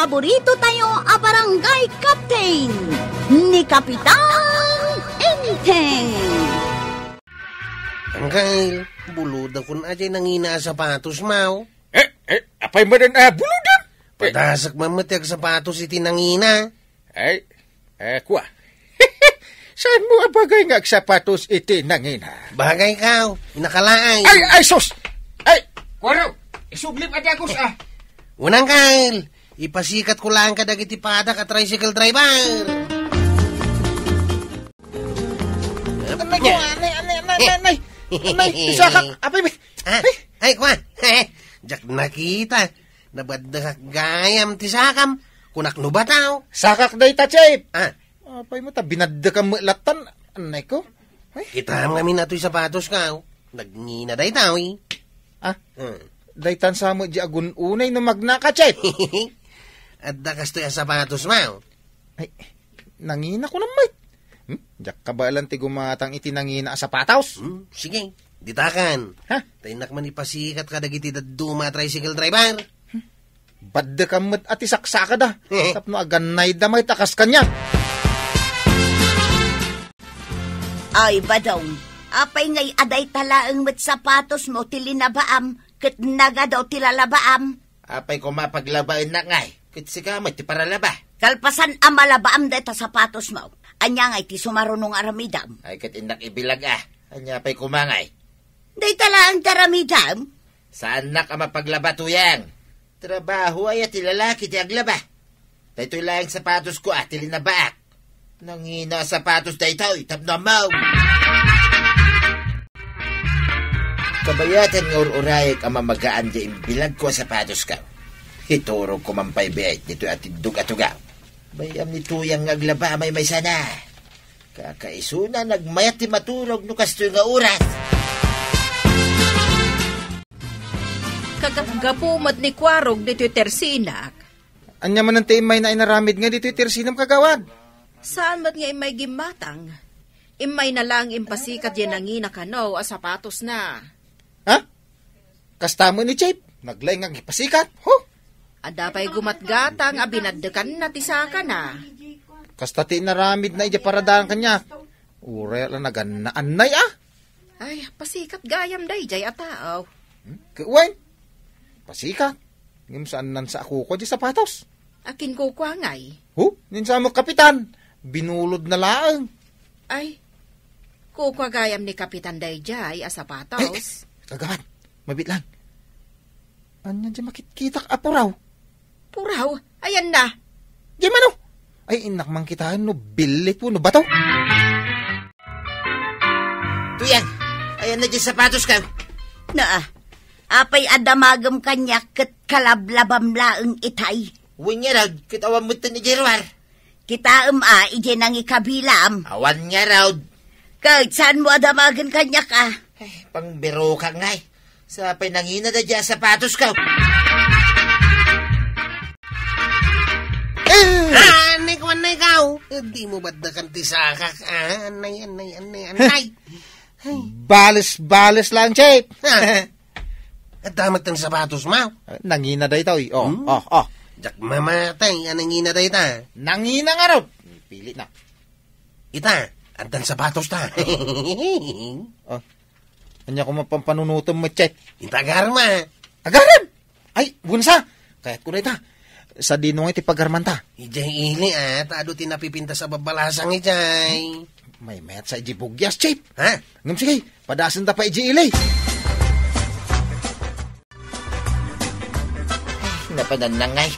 paborito tayo a barangay captain ni Kapitan Enteng. Angkal, buluda kun aja nangina sapatos mau. Apay mo rin buludan? Padasak mamatag sapatos iti nangina. Kuha. Saan mo abagay nga sapatos iti nangina? Bagay kao, inakalaay. Ay, sus! Ay, Kwaro, isublip ati akos Unang kail, ipasikat ko lang ka dagiti padak at tricycle driver. Anay, isakak, apay may. Ay, kwa, jak nakita, nabadakak gayam ti sakam, kunak no bataw. Sakak day ta, Chip. Apay mo ta, binadda ka latan, anay ko. Kita kami na to'y sapatos ka, nagngina day tao Daytan sa mo di agun unay no magnaka, Chip. At dakas to'y sapatos mo. Ay, nangina ko naman. Diyak kabalan ti gumatang itinangina sa pataws. Sige, ditakan. Tainak man ipasikat ka dagiti daduma tricycle driver. Badda ka mat at isaksaka da. Tapno aganay da may takas kanya. Ay, badong. Apay ngay aday talaang mat sapatos mo tilinabaam. Kat naga daw tilalabaam. Apay ko mapaglabain na ngay. Kat sikamay ti paralaba. Kalpasan amalabaam deta sapatos mo. Anya ngay ti sumarunong aramidam. Ay kat inak ibilag Anya pa'y kumangay. Day talaang taramidam. Saan na ka mapaglaba tuyang? Trabaho ay at ilalaki ti aglaba. Daytoy lang sapatos ko tilinabaak. Nangina sapatos daytoy tapno mau. Kabayatan nga ururayag ang mamagaan di imbilag ko sapatos ka. Hituro ko mampay biyay dito at duga-tuga. Bayam ni tuyang aglaba may sana. Kakaisuna nagmayat ti matulog no kastoy nga oras. Kagapgapumat ni Kwarog dito tersinak. Anya man ang imay na inaramid nga dito tersinam kagawad. Saan mat nga imay gimatang? Imay na lang impasikat yan nangina kanaw a sapatos na. Kasta mo ni Chip, naglay nga ipasikat. Adapay gumatgatang a binaddekan na tisaka na. Kasta ti naramid na ija paradaan kanya. Ure lang naganaan na Ay, pasikat gayam day jay ataaw. Kuwain, pasikat. Ngim saan nan sa ako ko di sapatos. Akin ko kwangay. Ninsa mo kapitan, binulod na laang. Ay, kukwa gayam ni Kapitan Dayjay a sapatos. Kagawan, mabit lang. Anyan di makitkitak apuraw. Puraw, ayan na. Di mano? Ay, inakmang kitaan no bilit po no bato. Tuyang, ayan na di sapatos ka. Apay adamagam kanya kat kalablabam laeng itay. Uwin niya raw, kitawan mo ito ni Jerwar. Kita ije nang ikabilam. Awan niya raw. Kahit saan mo adamagan kanya ka. Ay, pangbiro ka ngay. Sa pinangina na dyan sapatos ka. Anay ko, anay kao. Di mo ba't nakantisakak? Anay. Balis lang, Chip. At damat ng sapatos mo. Nangina day tao. Jak mamatay, anangina day ta. Nangina nga raw. Pili na. Ita, andan sapatos ta. Anya ko mapampanunutom mo, Chip. Itagarma. Agaram! Ay, bunsa. Kaya't ko na ita. Sa dinong iti pagarman ta. Ijay ili tado tinapipinta sa babalasang ijay. May mayat sa iji bugyas, Chip. Ngam sige, padasan ta pa iji ili. Napananangay.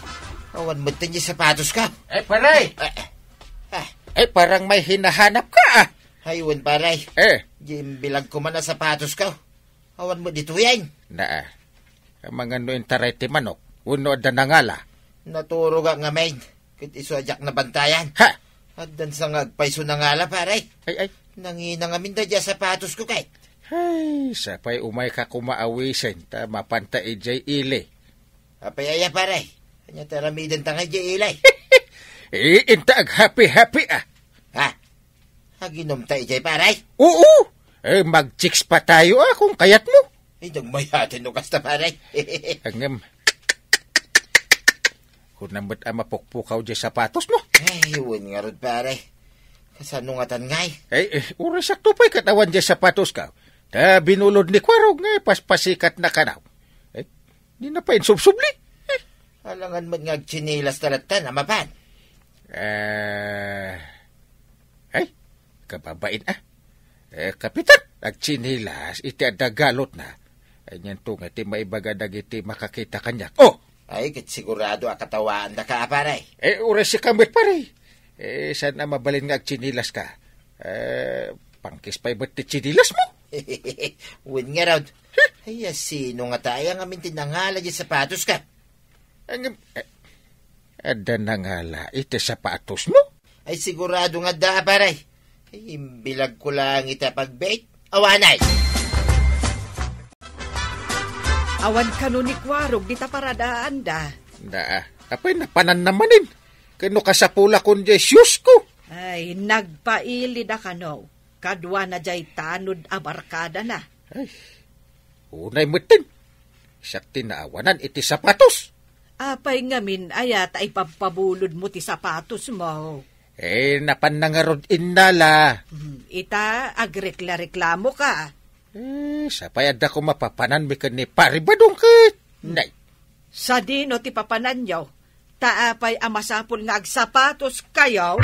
Awan mo ito yung sapatos ka. Paray! Parang may hinahanap ka Haywan, paray. Jimbilag ko man na sapatos ka. Awan mo dito yan. Mga noon taray ti manok. Uno da nangala. Naturo nga main. Kit isojak na bantayan. At dan sa ngagpaiso nangala, paray. Nangina nga minda dyan sapatos ko kahit. Sapay umay ka kumaawisin. Ta mapanta ijay ili. Apay paray. Kanya taramidan tangay dyan ilay. Intag happy-happy Haginom tayo dyan, paray? Oo! Mag-chicks pa tayo kung kayat mo. Nagmayatin no kasta, paray. Hangam. kung naman mapukpukaw dyan sapatos mo. Ay, huwag nga ron, pare. Kasanungatan ngay. Oras sakto pa'y katawan dyan sapatos ka. Ta binulod ni Kwarog nga paspasikat na kanaw. Di na pa insubsubli. Alangan mo nga chinilas talatan, amapan. Kababait kapitan, agchinilas, iti adagalot na. Anyan to nga, iti maibagadag iti makakita kanyak. Ay, kit sigurado akatawaan na ka, pare. Oras si kamit, pare. Saan na mabalin nga agchinilas ka? Pangkis pa'y ba't ti chinilas mo? Huwag nga raw. Ay, sino nga tayo ang amin tinangala dyan sapatos ka? Ada nangala, iti sapatos mo? Ay, sigurado nga da, pare. Ay, imbilag ko lang ita pagbait. Awanay! Awan ka nun ni Kwarog, di ta paradaan da. Apay napanan namanin. Kano kasapula kon jay shoes ko? Ay, nagpaili da ka no. Kadwa na jay tanod abarkada na. Ay, unay mutin. Siyak tinaawanan iti sapatos. Apay ngamin ayat ay papabulod mo ti sapatos mo. Napan na nga rod indala. Ita, agrekla-reklamo ka. Sapay ada ko mapapanan mi ni paribadong kat. Nay. Sa dino ti papanan nyo, taapay amasapol nga agsapatos kayo.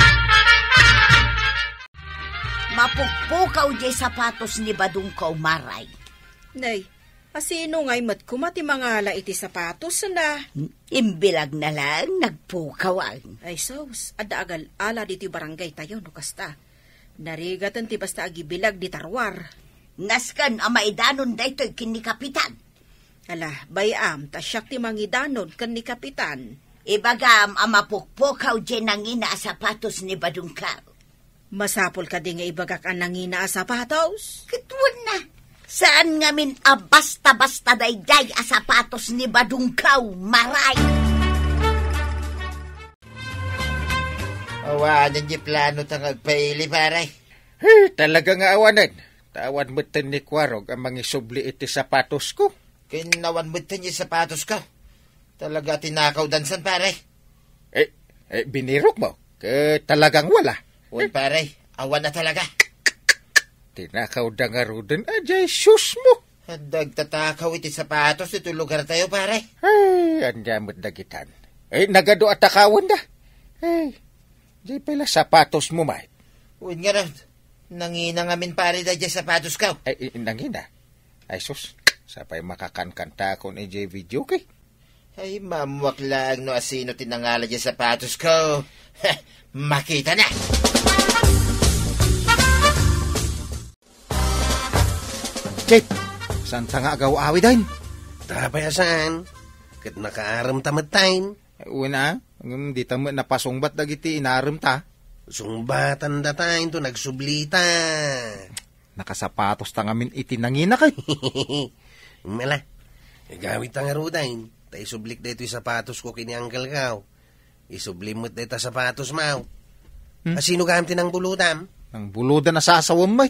Mapukpukaw di sapatos ni Badungkaw maray. Nay, asino nga'y mat kumati mangala iti sapatos na? Imbilag na lang, nagpukawan. Ay sos, ada agal ala diti barangay tayo no kasta. Narigatan ti basta agibilag di tarwar. Naskan amaidanon daytoy kini kapitan. Ala, bayam, tasyak ti mangidanon kan ni kapitan. Ibagam amapukpukaw di nangina sapatos ni Badungkaw. Masapol ka di nga ibagak ang nangina sapatos? Kitwan na. Saan ngamin basta-basta dayday sapatos ni Badungkaw maray? Awanan di plano tang agpaili, pare. Talaga nga awanan. Tawan mo ni Kwarog ang mangisubli iti sapatos ko. Kinawan mo yung sapatos ka. Talaga tinakaw dansan, pare. Binirok mo. Talagang wala. Uy, pare, awan na talaga. Tinakaw da nga ruden, ajay shoes mo. Dagtatakaw iti sapatos, ito lugar tayo, pare. Andamot dagitan. Nagado atakawan da. Jay pala sapatos mo, may. Uy nga raw, nangina ngamin pare da dyan sapatos ka. Nangina. Ay sus, sapay makakankanta ko ni Jay video kay. Ay, mamuwak lang no asino tinangala dyan sapatos ko. Makita na. Jay, saan ta nga agaw-awi dahin? Tapayasan. Kat nakaaram tamad tayo. Una, di tamo napasungbat dagiti inaram ta. Sungbatan da tayo to, nagsublita. Nakasapatos ta ngamin itinangina kay. Mala, gawit ta nga rudain. Tay sublik dito yung sapatos ko kini Uncle Kaw. Isublimot dito sapatos mau. Asino gamit ng bulutam? Ang buludan na sasawam mo.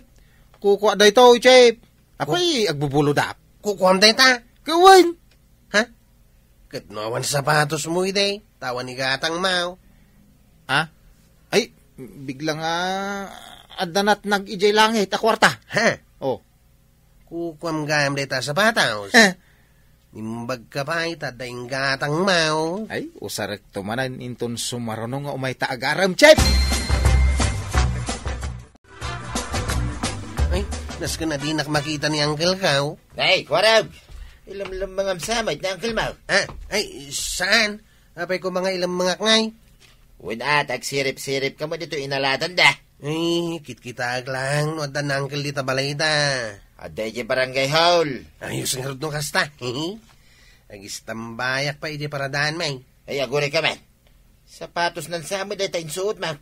Kukuha da ito, Chip. Ako'y agbubuludap. Kukuha da ita? Kawan. Ha? Katnawan sapatos mo ide. Tawan ni gatang mau. Ay, biglang adanat nag-ijay langit, akwarta. Ha? Kukuha gamit dito sapatos. Nimbag ka pa ita daing gatang mau. Ay, usarek tumanan inton sumarono nga umay taagaram, Chip. Ay, nas ka na di makita ni Uncle Kaw. Ay, Kwarog. Ilam mga samay na Uncle Mau. Ay, saan? Apay ko mga ilang mga ngay. Wala, tagsirip-sirip ka mo dito inalatan da. Ay, kitkitag lang. No, adan na Uncle dita balay da. Aday di barangay hall. Ayos ang harod nung kasta. Agistambayak pa iti paradaan, may. Ay, aguri ka man. Sapatos ng samay da tayong suot, ma.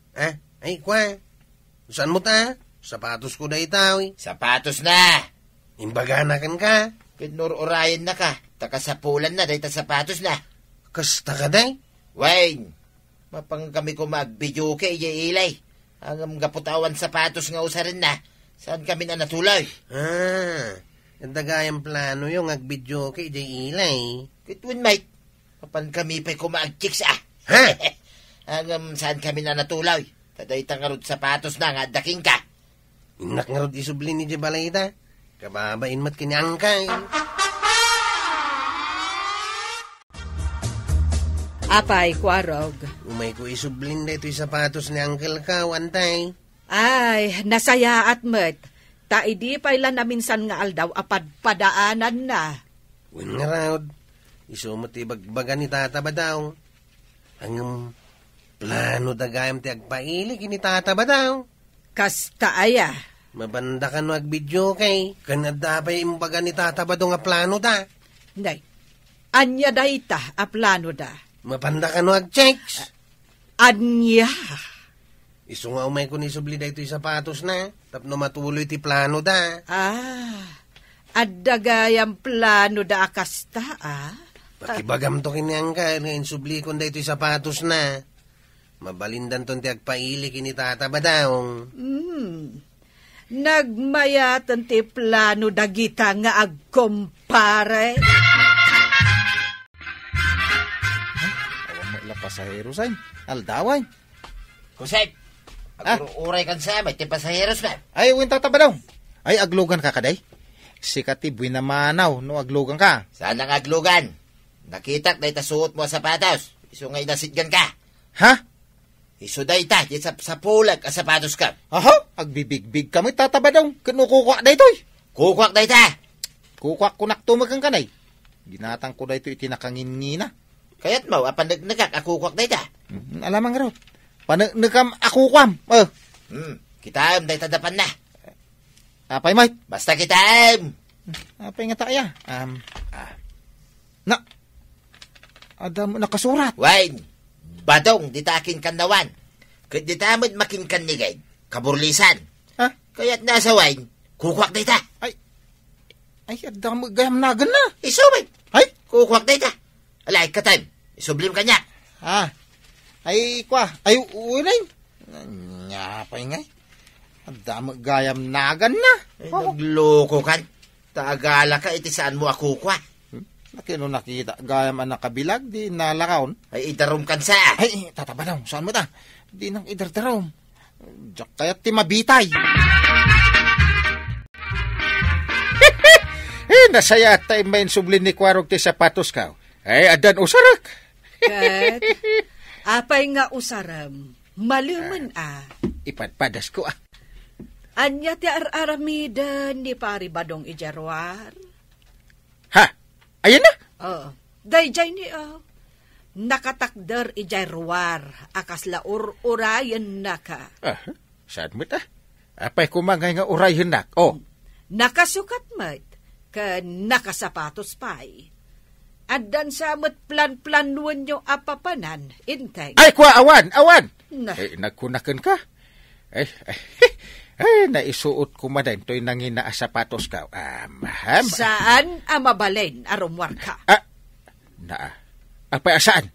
Ay, kwa. Saan mo ta? Sapatos ko na itaw, eh. Sapatos na. Imbaganakan ka. Pinur-urayan na ka. Takasapulan na, dahil sapatos na. Kasta ka day? Wayne, mapang kami ko mag-video kay ilay. Ang gaputawan sapatos nga usarin na. Saan kami na natulay? Ang dagayang plano yung agbidyo kay ilay. Kitwin, mate. Mapan kami pa'y kumag-chicks, Ha? Saan kami na natulaw? Taday tangarod sapatos na nga daking ka. Inak nga rod isubli ni Jabalita. Kababain mat kanyangkay. Apay, Kwarog. Umay ko isublin na ito'y sapatos ni Uncle Kao, antay. Ay, nasaya at met. Taidi pa ilan na minsan nga aldaw apad padaanan na. Win nga raod. Isumot ibagbaga ni Tata ba daw? Ang plano dagayam ti agpailik ni Tata ba daw? Kasta aya. Mabanda ka no agbidyo kay. Kanada pa yung baga ni Tata ba daw nga plano da? Nay, anya dayta a plano da. Mabanda ka no agchecks. Anya. Iso nga umay ko ni subli da ito'y sapatos na. Tapno matuloy ti plano da. Addagayang plano da akasta, Pakibagam to kinyang ka. Ngayon subli ko da ito'y sapatos na. Mabalindan ton ti agpailik ni Tata ba daw? Nagmayatan ti plano dagita nga agkumpare. Awan mo ilang pasahero sain. Aldawan. Kusay, uray kan sa amin, ti pasaheros na. Ay, uwin tata ba daw? Ay, aglugan ka kaday. Sikati buwi na manaw no aglugan ka. Saan ang aglugan? Nakitak na itasuot mo sa sapatos. Iso nga inasidgan ka. Ha? Iso da ita, di sa pulag ang sapatos ka. Aha, agbibigbig kami tataba daw. Kinukukwa na ito'y. Kukwak da ita. Kukwa ko naktumagang kanay. Ginatang ko na ito itinakangin-ngina. Kaya't mo, apan nagnagak, akukwak da ita. Alamang nga raw. Panagam ako kwam. Kitaam da ita dapan na. Apay, mate. Basta kitaam. Apay nga tayo. Adam, nakasurat. Wine, badong ditakin kanawan. Kat ditamad makin kanigay, kaburlisan. Ha? Kaya't nasa wine, kukwak da ita. Ay, adam, gayam nagan na. Isumay. Ay, Kukwak da ita. Alay, katay. Isublim ka niya. Ay, kwa. Ay, uulay. Nyapay ngay. Adam, gayam nagan na. Ay, nagloko kan. Taagala ka, iti saan mo akukwa. Nakino nakita, gayam ang nakabilag, di nalakaon. Ay, idarom kan sa. Ay, tataba daw, saan mo ta? Di nang idardarom. Diyak kaya't ti mabitay. Nasaya tayo main sublin ni Kwarog ti sapatos ka. Ay, adan usarak. Kat, apay nga usaram, maluman Ipadpadas ko Anya ti ar-aramida ni pari badong ijarwar. Ha? Ayan na? Dayjay ni nakatakder ijarwar akas urayan na ka. Saan mo ta? Apay kumangay nga urayan na. Nakasukat mat, ka nakasapatos pa'y. Addan sa mat plan-planuan nyo apapanan, intay. Ay, kwa, awan! Na. Nagkunakan ka? Ay, naisuot ko madan to'y nangina sapatos ka. Maham. Saan amabalen arumwar ka? Apay, saan?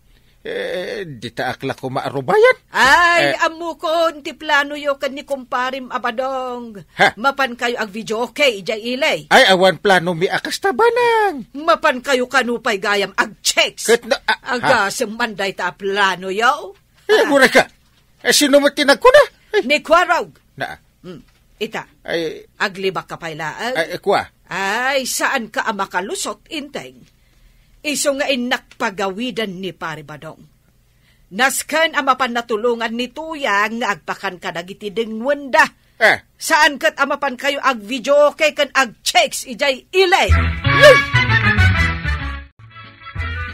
Di taakla ko maarubayan. Ay, amu ko, ti plano yo kan ni kumparim abadong. Ha? Mapan kayo ag video okay, ijay ilay. Ay, awan plano mi akas tabanang. Mapan kayo kanupay gayam ag checks. Aga semanday ta plano yo. Mura ka. Sino mo tinag ko na? Ni Kwarog. Ita. Ay, aglibak ka pailaan. Ay, kwa. Ay, saan ka makalusot, inteng? Iso nga inakpagawidan ni Pari Badong. Naskan amapan natulungan ni Tuya nga agpakan ka dagiti dingwenda. Saan kat amapan kayo ag video kay kan ag checks ijay ilay.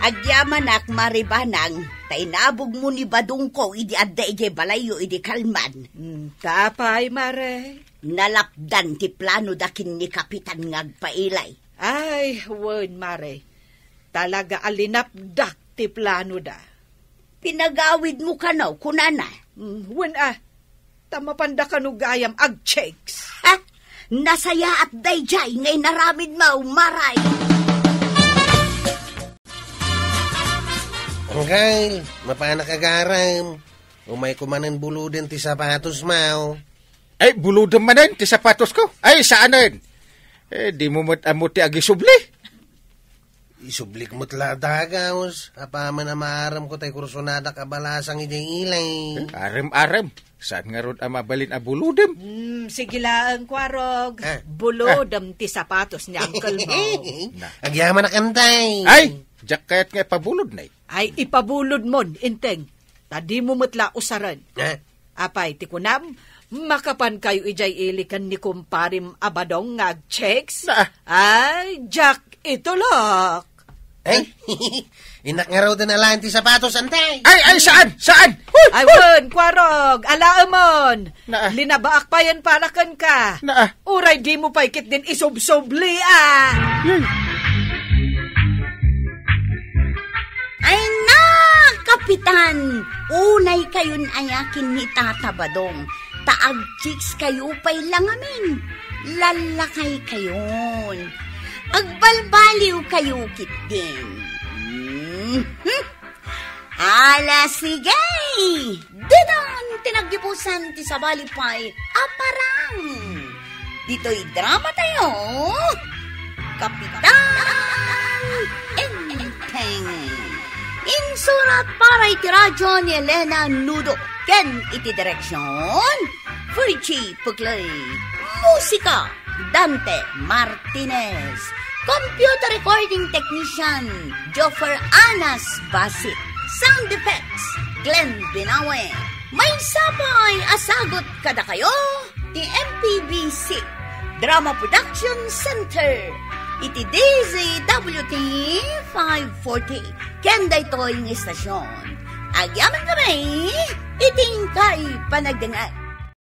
Agyaman ak maribanang, tainabog mo ni Badong ko, idi adda ijay balayo, idi kalman. Tapay, mare. Nalapdan ti plano dakin ni Kapitan ngagpailay. Ay, won, mare. Talaga alinapdak ti plano da. Pinagawid mo ka na, kunana. Wen tamapanda ka no gayam ag checks. Ha? Nasaya at dayjay, ngay naramid mo, maray. Angkay, mapanakagaram. Umay kumanan buluden ti sapatos mau. Ay, buluden manan ti sapatos ko. Ay, saanan? Di mo amot ti agisubli. Isublik mo't ladagaos. Apaman na maaram ko tay kursonada kabalasang ijay ilay. Arem-arem. Saan nga ron mabalin a buludem? Sige lang, Kwarog. Bulodem ti sapatos ni Uncle mo. Agyaman na kantay. Ay! Diyak kaya't nga pabulod na Ay, ipabulod mon, Inteng. Tadi mo matla usaran. Apay, tikunam, makapan kayo ijay ilikan ni kumparim Abadong ngag-checks? Ay, Jack, ito lak. Ay, inak nga raw din alaan ti sapatos, antay. Ay, saan? Saan? Ay, won, Kwarog, alaamon. Linabaak pa yan parakan ka. Uray, di mo pa ikit din isubsobli, Ay na, Kapitan! Unay kayon ayakin ni Tata Badong. Taag chicks kayo pa'y lang amin. Lalakay kayon. Agbalbaliw kayo kitin. Ala, sige! Dinan, tinagdibusan ti sabalipay, aparang. Dito'y drama tayo. Kapitan Enteng. Insurat para iti radyo ni Elena Nudo. Ken iti direksyon Furichi Puglay. Musika Dante Martinez. Computer recording technician Joffer Anas Basit. Sound effects Glenn Binawe. May sabay asagot kada kayo ti MPBC Drama Production Center. Iti DZWT 540. Kenda ito yung istasyon. Agyaman kami, iting kay panagdangat.